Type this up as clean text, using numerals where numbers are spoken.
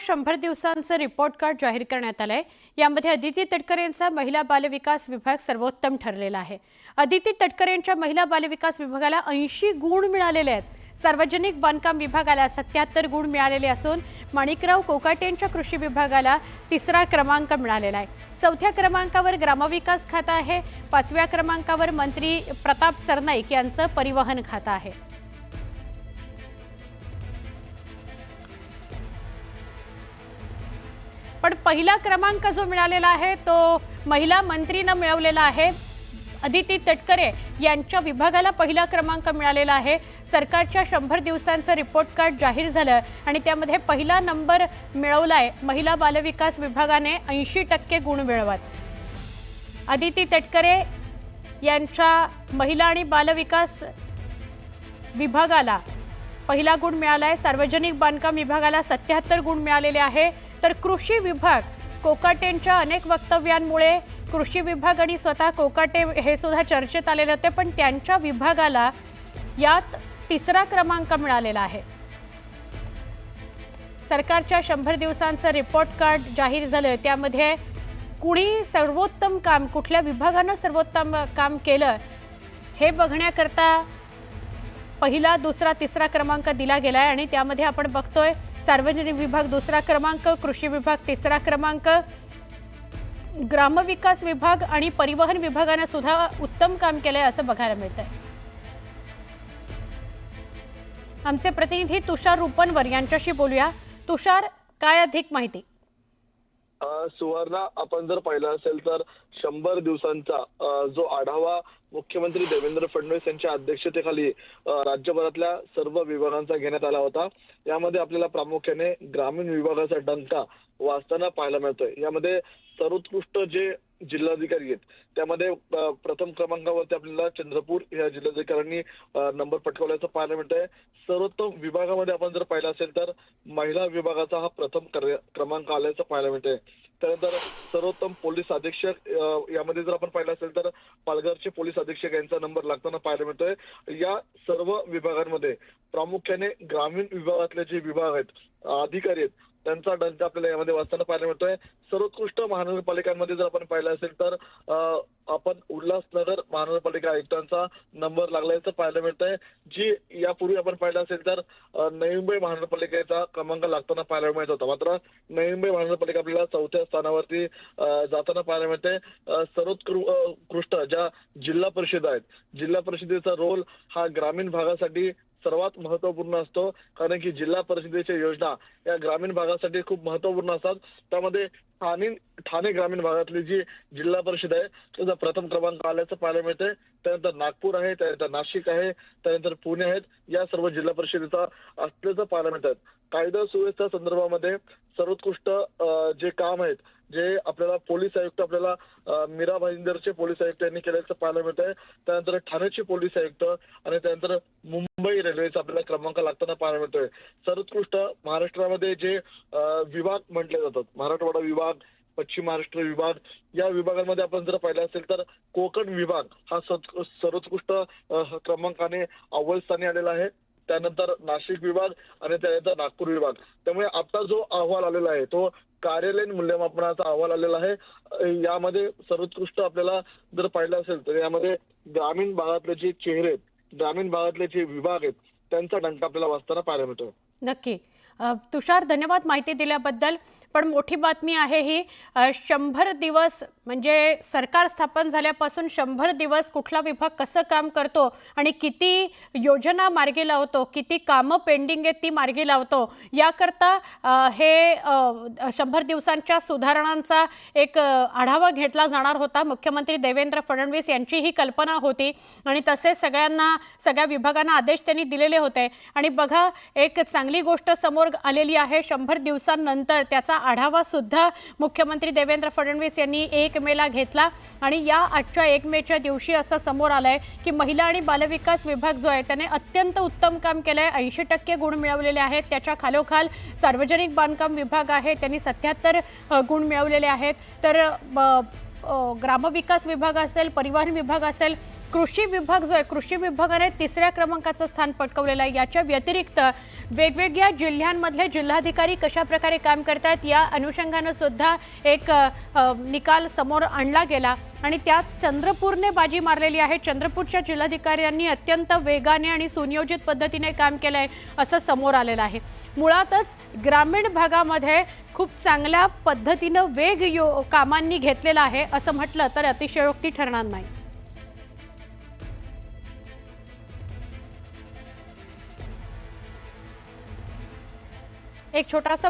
100 दिवसांचं report card जाहीर करण्यात आलंय। यामध्ये अदिती तटकरे यांचा महिला बालविकास विभाग सर्वोत्तम ठरलेला आहे। अदिती तटकरे यांच्या महिला बालविकास विभागाला 80 गुण मिळालेले आहेत। सार्वजनिक बांधकाम विभागाला 77 गुण मिळालेले असून माणिकराव कोकाटे यांच्या कृषी विभागाला 3रा क्रमांक मिळालेला आहे। 4थ्या क्रमांकावर ग्रामविकास खातं आहे। 5व्या क्रमांकावर मंत्री प्रताप सरनाईक यांचं परिवहन खातं आहे। पण पहिला क्रमांक जो मिळालेला आहे तो महिला मंत्रीने मिळवलेला आहे। अदिती तटकरे यांच्या विभागाला पहिला क्रमांक मिळालेला आहे। सरकारच्या 100 दिवसांचं रिपोर्ट कार्ड जाहीर झालं आणि त्यामध्ये पहिला नंबर मिळवलाय महिला बालविकास विभागाने 80% गुण मिळवत। अदिती तटकरे यांच्या महिला आणि बालविकास विभागाला पहिला गुण मिळालाय। सार्वजनिक बांधकाम विभागाला 77 गुण मिळालेले आहे। तर कृषी विभाग कोकाटेंच्या अनेक वक्तव्यांमुळे कृषी विभाग आणि स्वतः कोकाटे हे सुद्धा चर्चेत आलेले होते, पण त्यांच्या विभागाला यात 3रा क्रमांक मिळालेला आहे। सरकारच्या 100 दिवसांचं रिपोर्ट कार्ड जाहीर झालं, त्यामध्ये कुणी सर्वोत्तम काम, कुठल्या विभागाने सर्वोत्तम काम केलं हे बघण्याकरता पहिला, दुसरा, 3रा क्रमांक दिला गेलाय आणि त्यामध्ये आपण बघतोय सार्वजनिक विभाग 2रा क्रमांक, कृषी विभाग 3रा क्रमांक, ग्रामविकास विभाग आणि परिवहन विभागाने सुद्धा उत्तम काम केलंय असं बघायला मिळतंय। आमचे प्रतिनिधी तुषार रुपनवर यांच्याशी बोलूया। तुषार, काय अधिक माहिती? सुवर्णा, आपण जर पाहिलं असेल तर 100 दिवसांचा जो आढावा मुख्यमंत्री देवेंद्र फडणवीस यांच्या अध्यक्षतेखाली राज्यभरातल्या सर्व विभागांचा घेण्यात आला होता। यामध्ये आपल्याला प्रामुख्याने ग्रामीण विभागाचा डंका वाजताना पाहायला मिळतोय। यामध्ये सर्वोत्कृष्ट जे जिल्हाधिकारी आहेत त्यामध्ये प्रथम क्रमांकावरती आपल्याला चंद्रपूर या जिल्हाधिकाऱ्यांनी नंबर पटकावल्याचं पाहायला मिळतंय। सर्वोत्तम विभागामध्ये आपण जर पाहिलं असेल तर महिला विभागाचा हा प्रथम क्रमांक आल्याचं पाहायला मिळतंय। त्यानंतर सर्वोत्तम पोलीस अधीक्षक यामध्ये जर आपण पाहिलं असेल तर पालघरचे पोलीस अधीक्षक यांचा नंबर लागताना पाहायला मिळतोय। या सर्व विभागांमध्ये प्रामुख्याने ग्रामीण विभागातले जे विभाग आहेत, अधिकारी आहेत, त्यांचा डंका आपल्याला यामध्ये वाचताना पाहायला मिळतोय। सर्वोत्कृष्ट महानगरपालिकांमध्ये जर आपण पाहिलं असेल तर आपण उल्हासनगर महानगरपालिका आयुक्तांचा नंबर लागल्याचं पाहायला मिळतंय। जी यापूर्वी आपण पाहिलं असेल तर नवी मुंबई महानगरपालिकेचा क्रमांक लागताना पाहायला मिळत होता, मात्र नवी मुंबई महानगरपालिका आपल्याला 4थ्या स्थानावरती जाताना पाहायला मिळते। सर्वोत्कृष्ट ज्या जिल्हा परिषद आहेत, जिल्हा परिषदेचा रोल हा ग्रामीण भागासाठी सर्वात महत्त्वपूर्ण असतो, कारण की जिल्हा परिषदेच्या योजना या ग्रामीण भागासाठी खूप महत्त्वपूर्ण असतात। त्यामध्ये ठाणे ग्रामीण भागातली जी जिल्हा परिषद आहे त्याचा प्रथम क्रमांक आल्याचं पाहायला मिळतंय। त्यानंतर नागपूर आहे, त्यानंतर नाशिक आहे, त्यानंतर पुणे आहेत, या सर्व जिल्हा परिषदेचा असल्याचं पाहायला मिळतात। कायदा सुव्यवस्था संदर्भामध्ये सर्वोत्कृष्ट जे काम आहेत, जे आपल्याला पोलीस आयुक्त आपल्याला मीरा भाईंदरचे पोलीस आयुक्त यांनी केल्याचं पाहायला मिळत आहे। त्यानंतर ठाण्याचे पोलीस आयुक्त आणि त्यानंतर मुंबई रेल्वेचा आपल्याला क्रमांक लागताना पाहायला मिळतोय। सर्वोत्कृष्ट महाराष्ट्रामध्ये जे विभाग म्हटले जातात, मराठवाडा विभाग, पश्चिम महाराष्ट्र विभाग, या विभागांमध्ये आपण जर पाहिलं असेल तर कोकण विभाग हा सर्वोत्कृष्ट क्रमांकाने अव्वल स्थानी आलेला आहे। त्यानंतर नाशिक विभाग आणि त्यानंतर नागपूर विभाग। त्यामुळे आता जो अहवाल आलेला आहे तो कार्यालयीन मूल्यमापनाचा अहवाल आलेला आहे। यामध्ये सर्वोत्कृष्ट आपल्याला जर पाहिलं असेल तर यामध्ये ग्रामीण भागातले जे चेहरे आहेत, ग्रामीण भागातले जे विभाग आहेत, त्यांचा डंका आपल्याला वाचताना पाहायला मिळतो। नक्की तुषार, धन्यवाद माहिती दिल्याबद्दल। पण मोठी बातमी आहे ही, 100 दिवस म्हणजे सरकार स्थापन झाल्यापासून 100 दिवस कुठला विभाग कसं काम करतो आणि किती योजना मार्गी लावतो, किती कामं पेंडिंग आहेत ती मार्गी लावतो, याकरता हे 100 दिवसांच्या सुधारणांचा एक आढावा घेतला जाणार होता। मुख्यमंत्री देवेंद्र फडणवीस यांची ही कल्पना होती आणि तसेच सगळ्या विभागांना आदेश त्यांनी दिलेले होते। आणि बघा, एक चांगली गोष्ट समोर आलेली आहे। 100 दिवसांनंतर त्याचा आढावा सुद्धा मुख्यमंत्री देवेंद्र फडणवीस यांनी 1 मेला घेतला आणि या आजच्या 1 मेच्या दिवशी असं समोर आलंय की महिला आणि बालविकास विभाग जो आहे त्याने अत्यंत उत्तम काम केलंय। 80% गुण मिळवलेले आहेत। त्याच्या खालोखाल सार्वजनिक बांधकाम विभाग आहे, त्यांनी 77 गुण मिळवलेले आहेत। तर ग्रामविकास विभाग असेल, परिवहन विभाग असेल, कृषी विभाग जो आहे, कृषी विभागाने 3ऱ्या क्रमांकाचं स्थान पटकावलेलं आहे। याच्या व्यतिरिक्त वेगवेगळ्या जिल्ह्यांमधले जिल्हाधिकारी कशा प्रकारे काम करतात या अनुषंगानं सुद्धा एक निकाल समोर आणला गेला आणि त्यात चंद्रपूरने बाजी मारलेली आहे। चंद्रपूरच्या जिल्हाधिकाऱ्यांनी अत्यंत वेगाने आणि सुनियोजित पद्धतीने काम केलंय असं समोर आलेलं आहे। मुळातच ग्रामीण भागामध्ये खूप चांगल्या पद्धतीनं कामांनी घेतलेला आहे असं म्हटलं तर अतिशयोक्ती ठरणार नाही। एक छोटासा